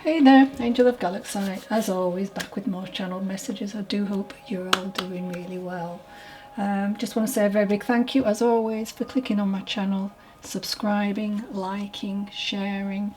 Hey there, Angel of Galaxy, as always, back with more channeled messages. I do hope you're all doing really well. Just want to say a very big thank you, as always, for clicking on my channel, subscribing, liking, sharing.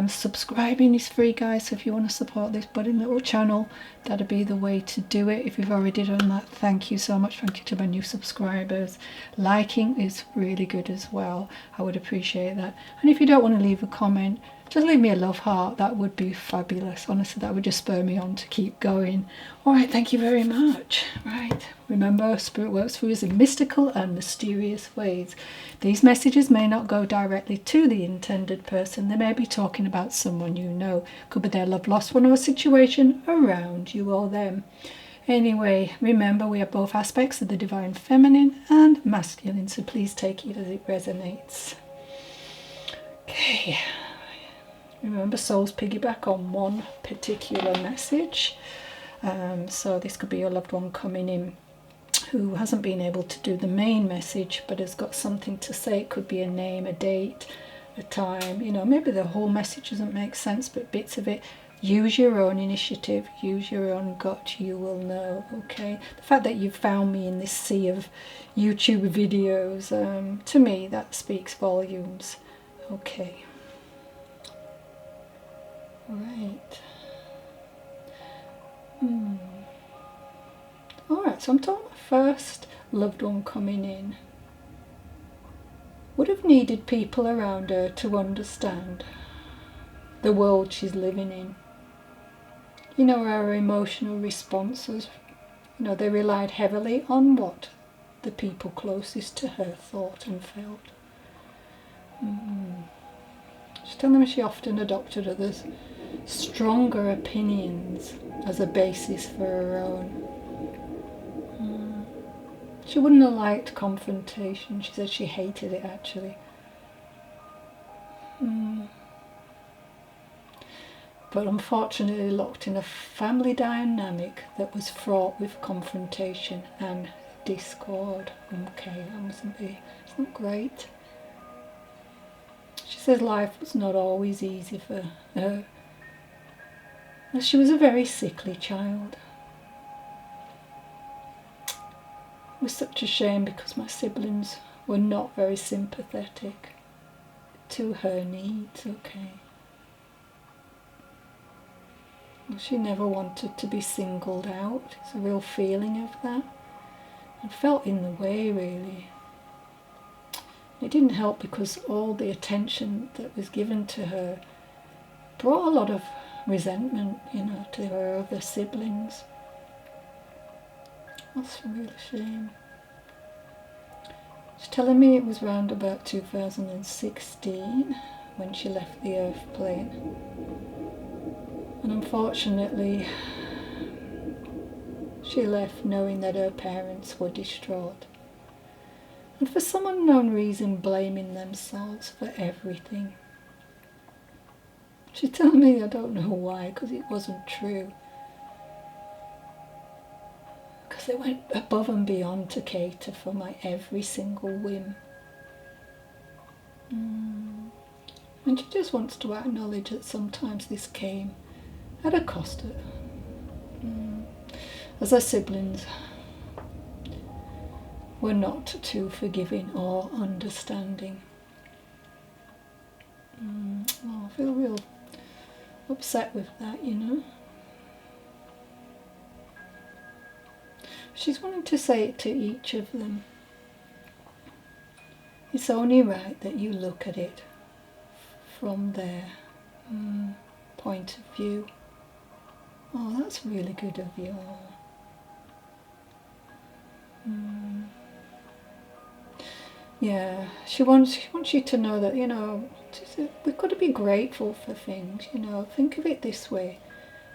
Subscribing is free, guys, so if you want to support this budding little channel, that'd be the way to do it. If you've already done that, thank you so much. Thank you to my new subscribers. Liking is really good as well. I would appreciate that. And if you don't want to leave a comment, just leave me a love heart. That would be fabulous. Honestly, that would just spur me on to keep going. All right, thank you very much. Right, remember, Spirit works through us in mystical and mysterious ways. These messages may not go directly to the intended person. They may be talking about someone you know. Could be their love, lost one, or a situation around you or them. Anyway, remember, we have both aspects of the divine feminine and masculine, so please take it as it resonates. Okay. Remember, souls piggyback on one particular message. So this could be your loved one coming in who hasn't been able to do the main message but has got something to say. It could be a name, a date, a time. You know, maybe the whole message doesn't make sense, but bits of it. Use your own initiative. Use your own gut. You will know, okay? The fact that you've found me in this sea of YouTube videos, to me, that speaks volumes. Okay. Right. Alright, so I'm talking about first loved one coming in. Would have needed people around her to understand the world she's living in. You know, her emotional responses, you know, they relied heavily on what the people closest to her thought and felt. She's telling me she often adopted others' stronger opinions as a basis for her own. She wouldn't have liked confrontation. She said she hated it, actually. But unfortunately locked in a family dynamic that was fraught with confrontation and discord. Okay, that mustn't be, it's not great. She says life was not always easy for her, as she was a very sickly child. It was such a shame because my siblings were not very sympathetic to her needs, okay. Well, she never wanted to be singled out. It's a real feeling of that. I felt in the way, really. It didn't help because all the attention that was given to her brought a lot of resentment, you know, to her other siblings. That's a real shame. She's telling me it was round about 2016 when she left the earth plane. And unfortunately, she left knowing that her parents were distraught. And for some unknown reason blaming themselves for everything. She told me, I don't know why, because it wasn't true. Because they went above and beyond to cater for my every single whim. And she just wants to acknowledge that sometimes this came at a cost. As her siblings were not too forgiving or understanding. Oh, I feel real upset with that, you know. She's wanting to say it to each of them. It's only right that you look at it from their point of view. Oh, that's really good of you all. Yeah, she wants you to know that, you know, we've got to be grateful for things, you know. Think of it this way.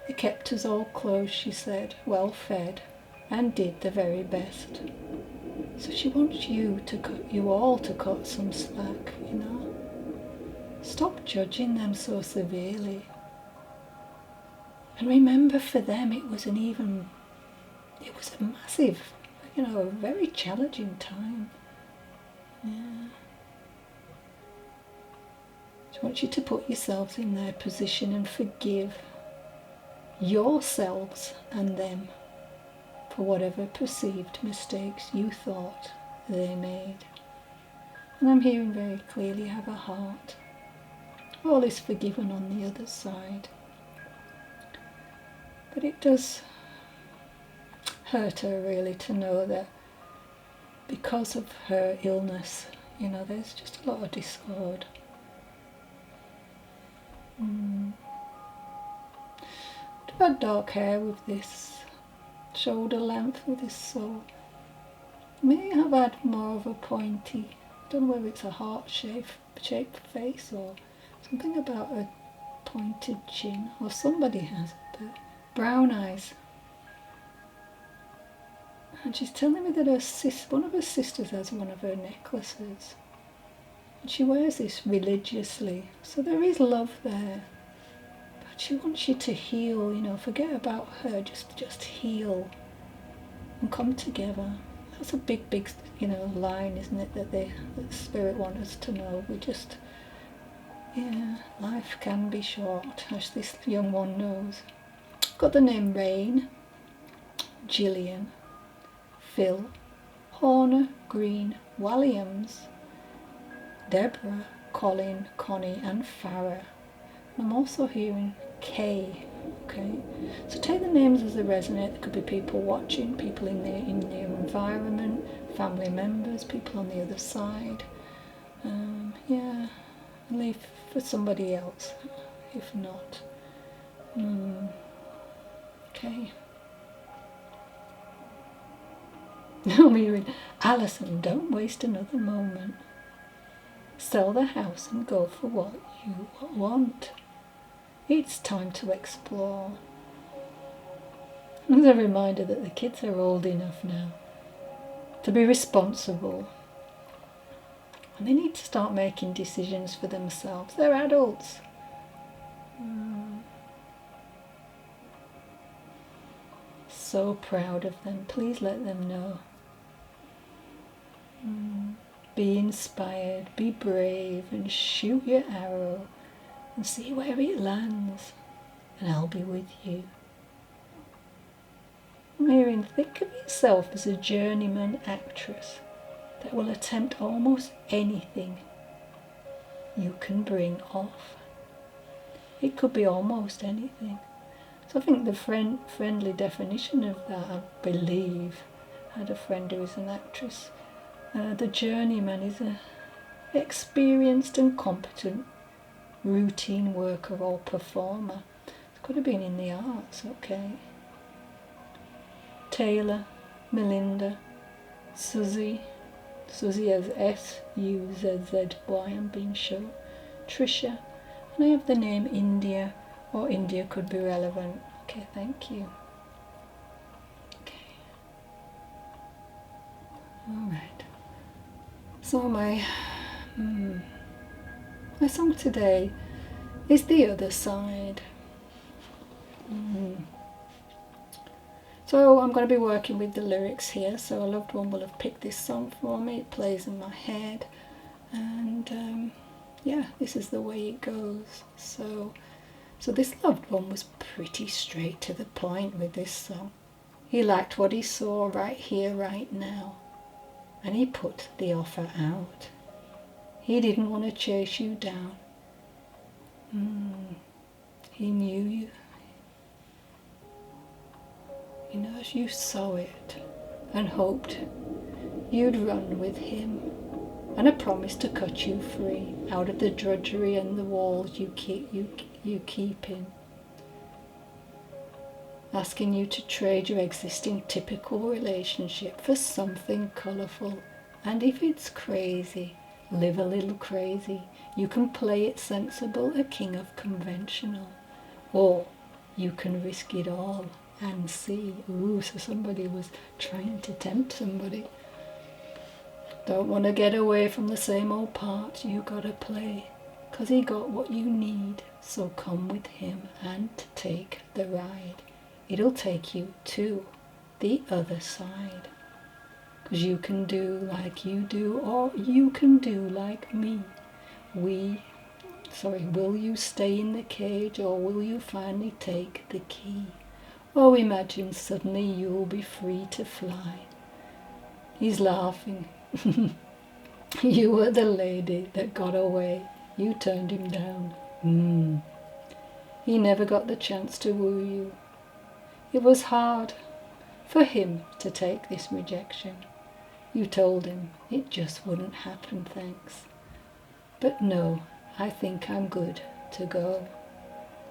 They kept us all close, she said, well fed, and did the very best. So she wants you all to cut some slack, you know. Stop judging them so severely. And remember, for them it was a massive, you know, a very challenging time. Yeah. She I want you to put yourselves in their position and forgive yourselves and them for whatever perceived mistakes you thought they made. And I'm hearing very clearly, have a heart. All is forgiven on the other side. But it does hurt her really to know that because of her illness, you know, there's just a lot of discord. What about dark hair with this shoulder length with this soul? May have had more of a pointy, I don't know whether it's a heart-shaped face or something about a pointed chin, or somebody has it, but brown eyes. And she's telling me that one of her sisters has one of her necklaces. And she wears this religiously. So there is love there. But she wants you to heal, you know, forget about her, just heal and come together. That's a big, you know, line, isn't it, that the Spirit wants us to know. Life can be short, as this young one knows. Got the name Rain, Gillian, Phil, Horner, Green, Williams, Deborah, Colin, Connie and Farah. I'm also hearing Kay. Okay, so take the names as they resonate. There could be people watching, people in their environment, family members, people on the other side. And leave for somebody else if not. Okay. I'm hearing, Alison, don't waste another moment. Sell the house and go for what you want. It's time to explore. There's a reminder that the kids are old enough now to be responsible. And they need to start making decisions for themselves. They're adults. So proud of them. Please let them know. Be inspired, be brave, and shoot your arrow and see where it lands, and I'll be with you. I'm hearing, think of yourself as a journeyman actress that will attempt almost anything you can bring off. It could be almost anything. So I think the friendly definition of that, I believe, I had a friend who was an actress. The journeyman is an experienced and competent routine worker or performer. It could have been in the arts, okay. Taylor, Melinda, Susie has S-U-Z-Z-Y, I'm being sure. Trisha, and I have the name India, or India could be relevant. Okay, thank you. Okay. Alright. So my song today is The Other Side. So I'm going to be working with the lyrics here, so a loved one will have picked this song for me. It plays in my head, and this is the way it goes. So this loved one was pretty straight to the point with this song. He liked what he saw right here, right now, and he put the offer out. He didn't want to chase you down. He knew you. You know, as you saw it and hoped you'd run with him, and a promise to cut you free out of the drudgery and the walls you keep in, asking you to trade your existing typical relationship for something colourful. And if it's crazy, live a little crazy. You can play it sensible, a king of conventional, or you can risk it all and see. Ooh, so somebody was trying to tempt somebody. Don't want to get away from the same old part you gotta play, 'cause he got what you need. So come with him and take the ride. It'll take you to the other side, 'cause you can do like you do, or you can do like me. We Sorry, will you stay in the cage or will you finally take the key? Oh, imagine suddenly you'll be free to fly. He's laughing. You were the lady that got away. You turned him down. He never got the chance to woo you. It was hard for him to take this rejection. You told him it just wouldn't happen, thanks. But no, I think I'm good to go,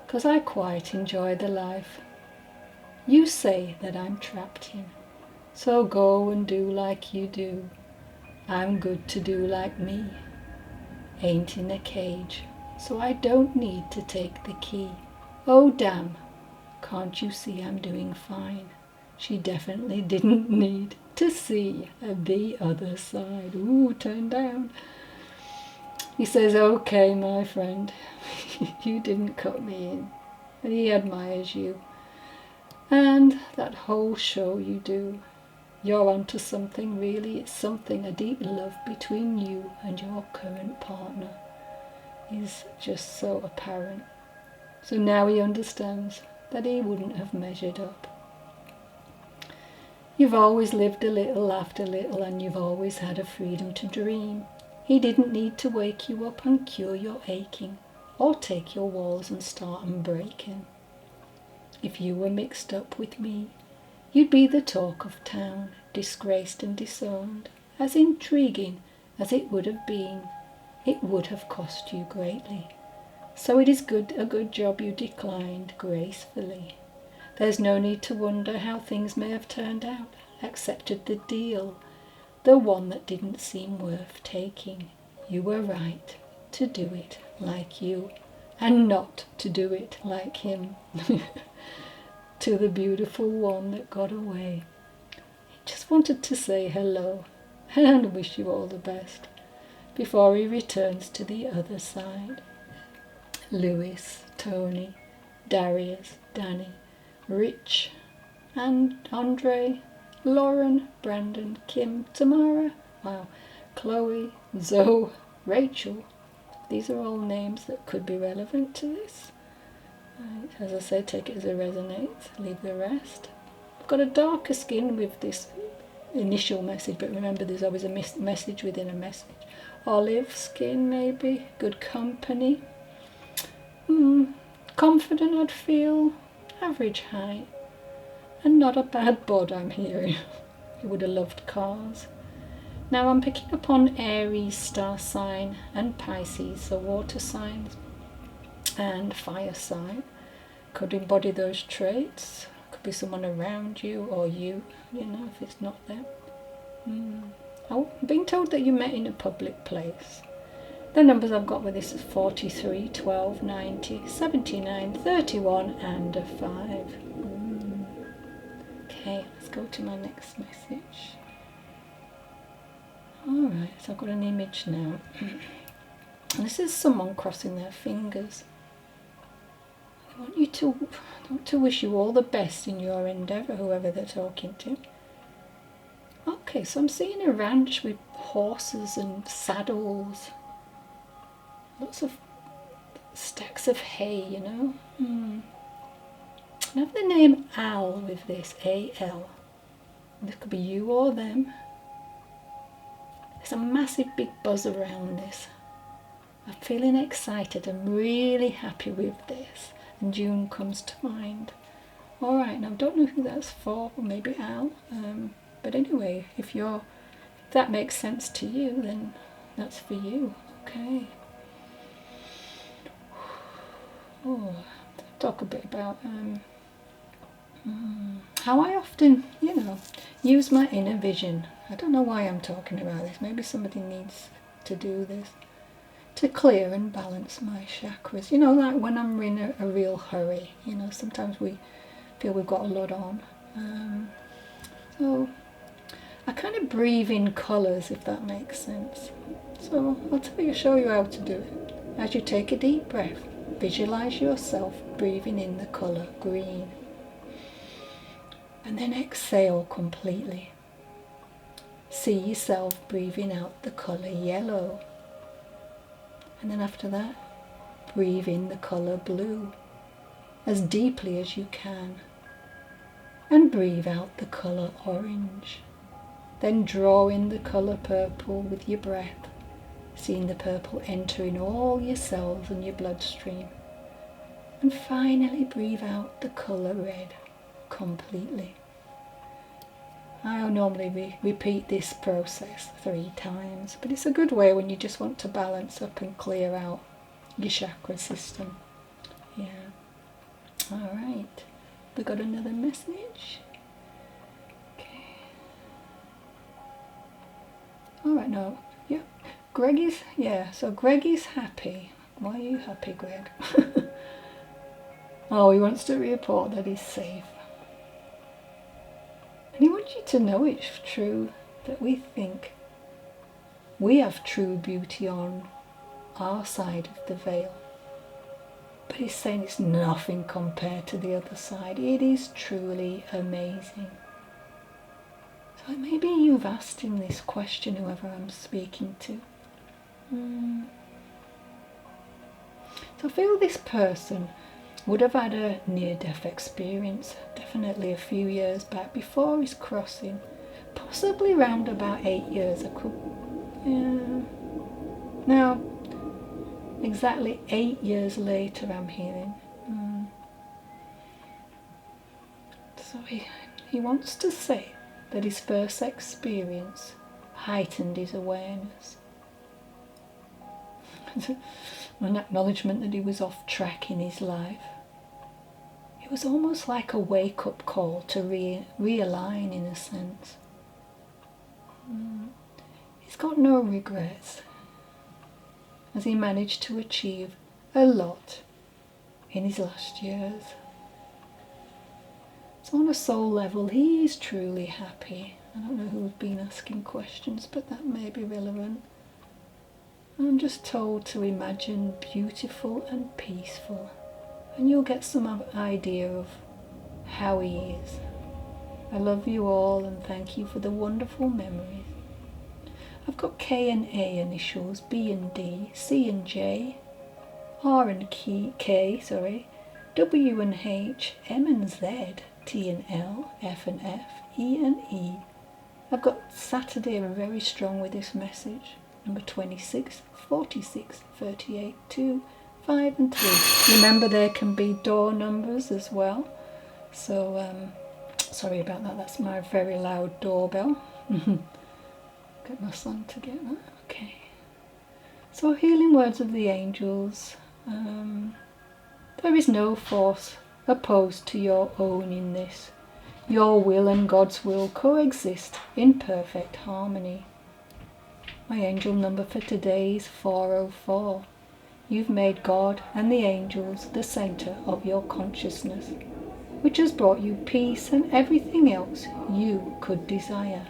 'cause I quite enjoy the life you say that I'm trapped in. So go and do like you do. I'm good to do like me. Ain't in a cage, so I don't need to take the key. Oh damn, can't you see I'm doing fine? She definitely didn't need to see the other side. Ooh, turn down. He says, okay, my friend, you didn't cut me in. And he admires you. And that whole show you do, you're onto something really. It's something, a deep love between you and your current partner is just so apparent. So now he understands that he wouldn't have measured up. You've always lived a little, laughed a little, and you've always had a freedom to dream. He didn't need to wake you up and cure your aching, or take your walls and start them breaking. If you were mixed up with me, you'd be the talk of town, disgraced and disowned. As intriguing as it would have been, it would have cost you greatly. So it is a good job you declined gracefully. There's no need to wonder how things may have turned out. Accepted the deal, the one that didn't seem worth taking. You were right to do it like you, and not to do it like him. To the beautiful one that got away. Just wanted to say hello and wish you all the best before he returns to the other side. Louis, Tony, Darius, Danny, Rich, and Andre, Lauren, Brandon, Kim, Tamara, wow, Chloe, Zoe, Rachel. These are all names that could be relevant to this. Right, as I say, take it as it resonates, leave the rest. I've got a darker skin with this initial message, but remember there's always a message within a message. Olive skin maybe, good company. Confident I'd feel, average height, and not a bad bod I'm hearing. You would have loved cars. Now I'm picking up on Aries star sign and Pisces, so water signs and fire sign. Could embody those traits. Could be someone around you or you know, if it's not them. I'm being told that you met in a public place. The numbers I've got with this is 43, 12, 90, 79, 31 and a 5. Okay, let's go to my next message. Alright, so I've got an image now. And this is someone crossing their fingers. I want to wish you all the best in your endeavour, whoever they're talking to. Okay, so I'm seeing a ranch with horses and saddles. Lots of stacks of hay, you know. I have the name Al with this, A-L. This could be you or them. There's a massive big buzz around this. I'm feeling excited. I'm really happy with this. And June comes to mind. Alright, now I don't know who that's for, or maybe Al. But anyway, if that makes sense to you, then that's for you. Okay. Oh, talk a bit about how I often, use my inner vision. I don't know why I'm talking about this. Maybe somebody needs to do this to clear and balance my chakras. Like when I'm in a real hurry. Sometimes we feel we've got a lot on. So I kind of breathe in colours, if that makes sense. So I'll show you how to do it. As you take a deep breath, visualize yourself breathing in the colour green. And then exhale completely. See yourself breathing out the colour yellow. And then after that, breathe in the colour blue as deeply as you can, and breathe out the colour orange. Then draw in the colour purple with your breath, seeing the purple entering all your cells and your bloodstream. And finally breathe out the colour red completely. I normally repeat this process 3 times, but it's a good way when you just want to balance up and clear out your chakra system. Yeah. Alright. We got another message. Okay. Alright, no. Yeah. Greg is happy. Why are you happy, Greg? Oh, he wants to report that he's safe. And he wants you to know it's true that we think we have true beauty on our side of the veil. But he's saying it's nothing compared to the other side. It is truly amazing. So maybe you've asked him this question, whoever I'm speaking to. So I feel this person would have had a near-death experience, definitely a few years back, before his crossing, possibly around about 8 years. Now, exactly 8 years later, I'm hearing. So he wants to say that his first experience heightened his awareness. An acknowledgement that he was off track in his life. It was almost like a wake-up call to realign, in a sense. He's got no regrets, as he managed to achieve a lot in his last years. So on a soul level, he is truly happy. I don't know who's been asking questions, but that may be relevant. I'm just told to imagine beautiful and peaceful, and you'll get some idea of how he is. I love you all and thank you for the wonderful memories. I've got K and A initials, B and D, C and J, R and K, W and H, M and Z, T and L, F and F, E and E. I've got Saturday very strong with this message. Number 26, 46, 38, 2, 5 and 3. Remember there can be door numbers as well. So, sorry about that, that's my very loud doorbell. Get my son to get that. Okay. So healing words of the angels. There is no force opposed to your own in this. Your will and God's will coexist in perfect harmony. My angel number for today is 404. You've made God and the angels the centre of your consciousness, which has brought you peace and everything else you could desire.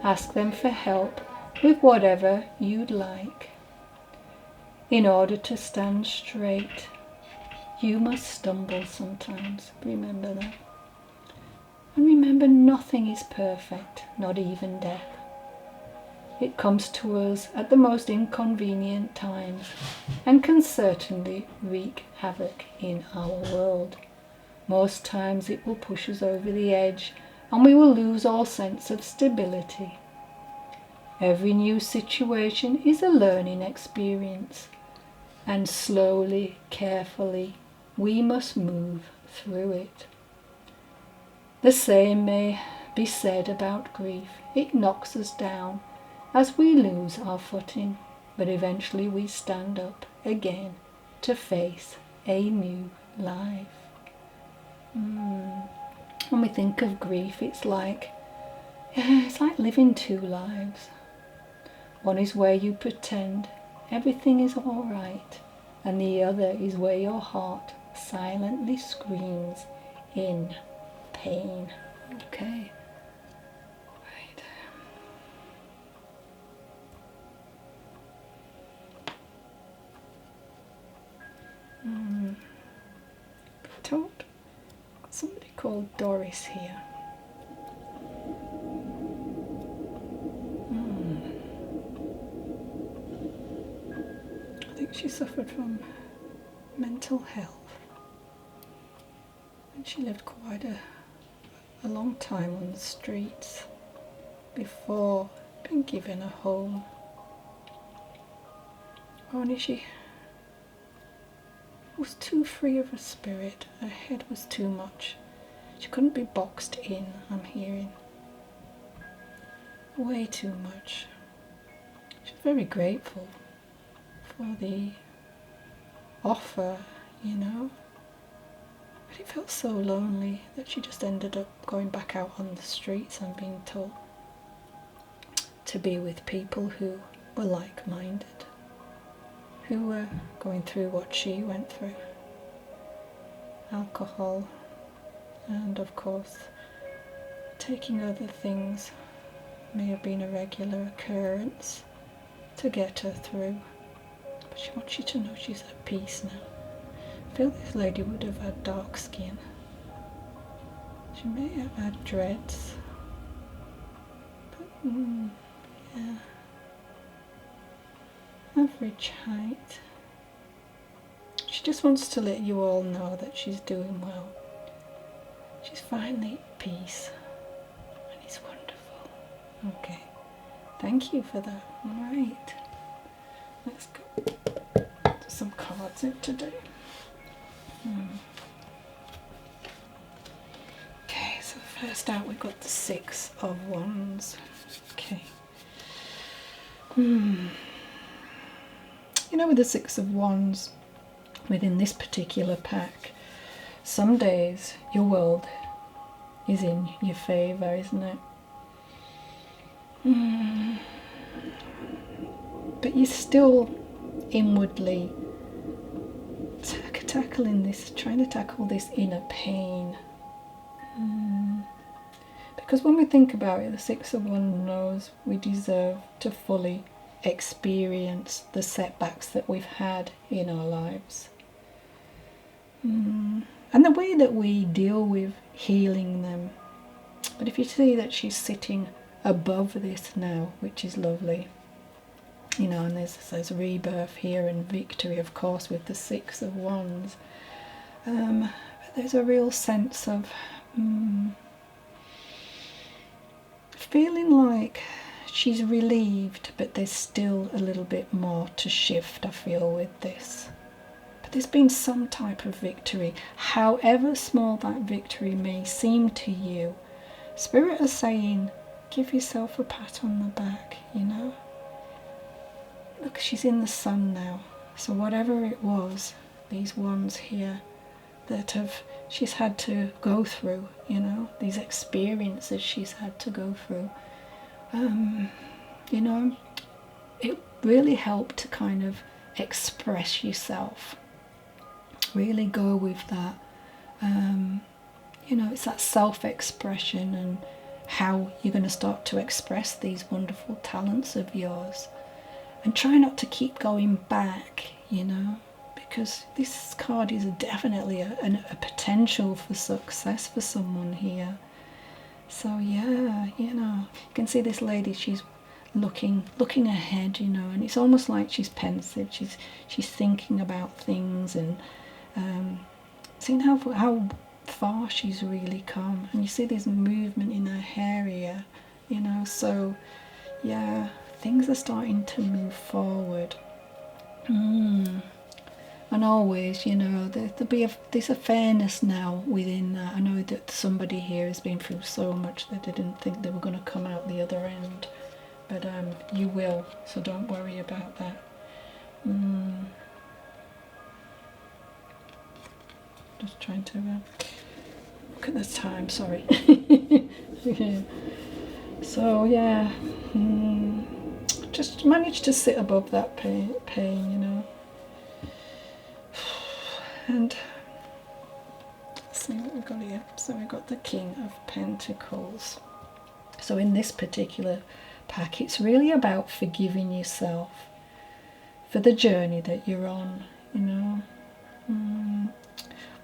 Ask them for help with whatever you'd like. In order to stand straight, you must stumble sometimes. Remember that. And remember, nothing is perfect, not even death. It comes to us at the most inconvenient times and can certainly wreak havoc in our world. Most times it will push us over the edge and we will lose all sense of stability. Every new situation is a learning experience, and slowly, carefully, we must move through it. The same may be said about grief. It knocks us down as we lose our footing, but eventually we stand up again to face a new life. When we think of grief, it's like living 2 lives. One is where you pretend everything is all right, and the other is where your heart silently screams in pain. Okay. Right. Told somebody called Doris here. I think she suffered from mental health. And she lived quite a long time on the streets before being given a home. Only she was too free of a spirit. Her head was too much. She couldn't be boxed in, I'm hearing. Way too much. She's very grateful for the offer, you know. But it felt so lonely that she just ended up going back out on the streets, I'm being told, to be with people who were like-minded, who were going through what she went through. Alcohol, and of course taking other things may have been a regular occurrence to get her through. But she wants you to know she's at peace now. I feel this lady would have had dark skin. She may have had dreads. But, yeah. Average height. She just wants to let you all know that she's doing well. She's finally at peace. And it's wonderful. Okay. Thank you for that. Alright. Let's go to some cards in today. Okay, so first out we've got the Six of Wands. Okay. You know, with the Six of Wands, within this particular pack, some days your world is in your favour, isn't it? But you're still inwardly tackling this, trying to tackle this inner pain. Because when we think about it, the Six of Wands knows we deserve to fully experience the setbacks that we've had in our lives. And the way that we deal with healing them. But if you see that she's sitting above this now, which is lovely, you know, and there's rebirth here and victory, of course, with the Six of Wands. But there's a real sense of feeling like she's relieved, but there's still a little bit more to shift, I feel, with this. But there's been some type of victory. However small that victory may seem to you, Spirit is saying, give yourself a pat on the back, you know. Look, she's in the sun now. So whatever it was, these ones here that she's had to go through, you know, these experiences she's had to go through, you know, it really helped to kind of express yourself. Really go with that. You know, it's that self-expression and how you're going to start to express these wonderful talents of yours. And try not to keep going back, you know, because this card is definitely a potential for success for someone here. So yeah, you know, you can see this lady, she's looking ahead, you know, and it's almost like she's pensive. She's thinking about things and seeing how far she's really come. And you see this movement in her hair here, you know, so yeah, things are starting to move forward. And always, you know, there's a fairness now within that. I know that somebody here has been through so much that they didn't think they were going to come out the other end. But you will, so don't worry about that. Just trying to look at the time, sorry. Yeah. So, yeah. Just manage to sit above that pain, you know. And let's see what we've got here. So we've got the King of Pentacles. So in this particular pack, it's really about forgiving yourself for the journey that you're on, you know.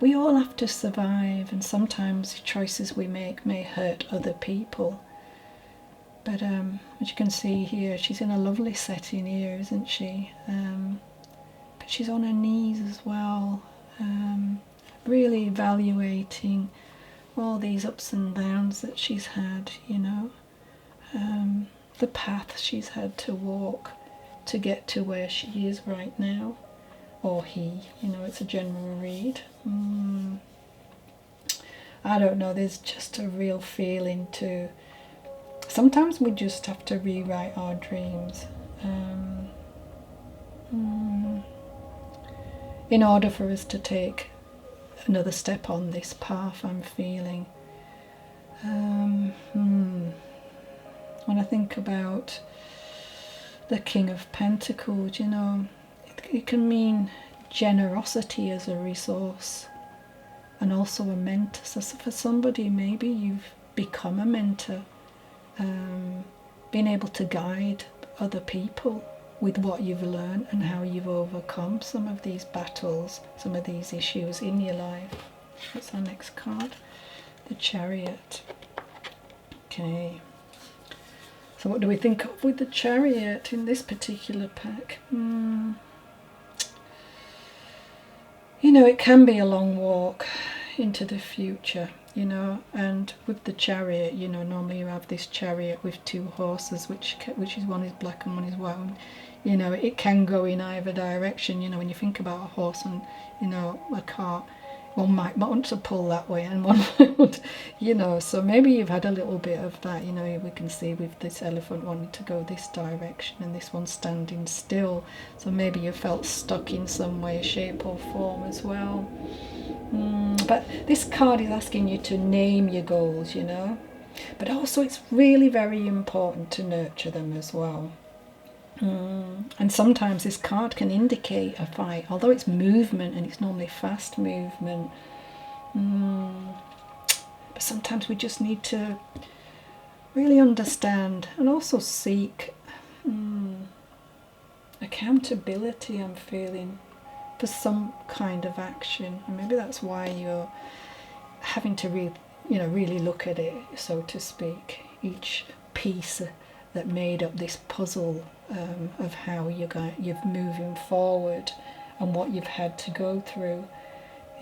We all have to survive, and sometimes the choices we make may hurt other people. But as you can see here, she's in a lovely setting here, isn't she? But she's on her knees as well, really evaluating all these ups and downs that she's had, you know, the path she's had to walk to get to where she is right now, or he, you know, it's a general read. I don't know, there's just a real feeling to, sometimes we just have to rewrite our dreams in order for us to take another step on this path, I'm feeling. When I think about the King of Pentacles, you know, it can mean generosity as a resource and also a mentor. So for somebody, maybe you've become a mentor, being able to guide other people with what you've learned and how you've overcome some of these battles, some of these issues in your life. What's our next card? The Chariot. Okay. So what do we think of with the Chariot in this particular pack? You know, it can be a long walk into the future, you know, and with the Chariot, you know, normally you have this chariot with two horses, which is one is black and one is white. And, you know, it can go in either direction. You know, when you think about a horse and, you know, a cart, one might want to pull that way and one might, you know, so maybe you've had a little bit of that. You know, we can see with this elephant wanting to go this direction and this one standing still, so maybe you felt stuck in some way, shape or form as well. But this card is asking you to name your goals, you know, but also it's really very important to nurture them as well. And sometimes this card can indicate a fight, although it's movement and it's normally fast movement. But sometimes we just need to really understand and also seek accountability, I'm feeling, for some kind of action. And maybe that's why you're having to really look at it, so to speak, each piece that made up this puzzle of how you're moving forward and what you've had to go through.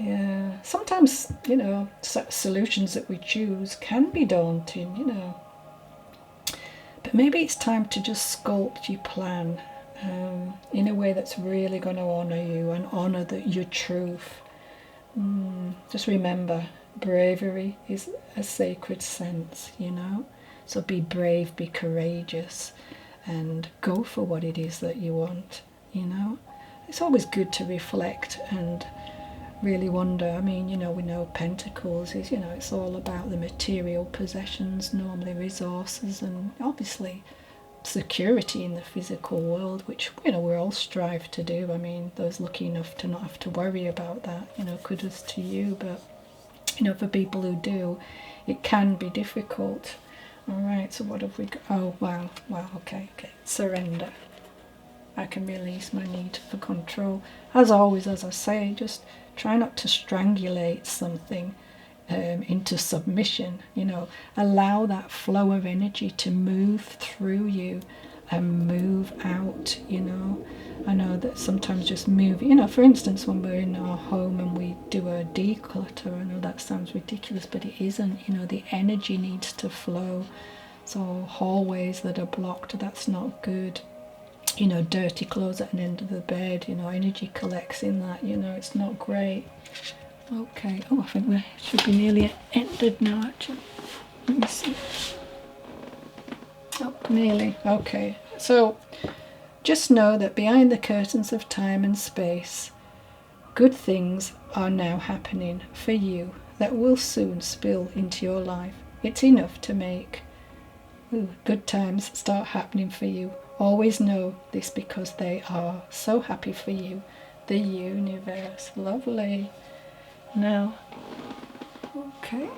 Yeah, sometimes, you know, solutions that we choose can be daunting, you know, but maybe it's time to just sculpt your plan in a way that's really going to honour you and honour your truth. Just remember, bravery is a sacred sense, you know. So be brave, be courageous, and go for what it is that you want, you know. It's always good to reflect and really wonder. I mean, you know, we know Pentacles is, you know, it's all about the material possessions, normally resources, and obviously security in the physical world, which, you know, we all strive to do. I mean, those lucky enough to not have to worry about that, you know, kudos to you. But, you know, for people who do, it can be difficult. All right, so what have we got? Oh, wow, okay. Surrender. I can release my need for control. As always, as I say, just try not to strangulate something into submission. You know, allow that flow of energy to move through you and move out, you know. I know that sometimes just move, you know, for instance, when we're in our home and we do a declutter, I know that sounds ridiculous, but it isn't. You know, the energy needs to flow. So hallways that are blocked, that's not good. You know, dirty clothes at an end of the bed, you know, energy collects in that, you know, it's not great. Okay, oh, I think we should be nearly ended now, actually. Let me see. Oh, nearly. Okay, so just know that behind the curtains of time and space, good things are now happening for you that will soon spill into your life. It's enough to make good times start happening for you. Always know this, because they are so happy for you. The universe. Lovely. Now, okay,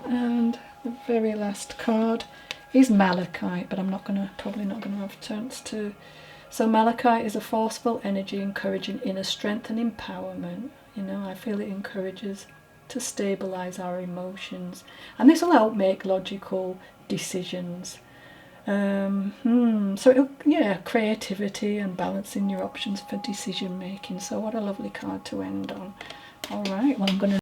and the very last card is Malachite, but I'm probably not gonna have a chance to. So Malachite is a forceful energy encouraging inner strength and empowerment. You know, I feel it encourages to stabilize our emotions, and this will help make logical decisions. So yeah, creativity and balancing your options for decision making. So what a lovely card to end on. All right, well, I'm going to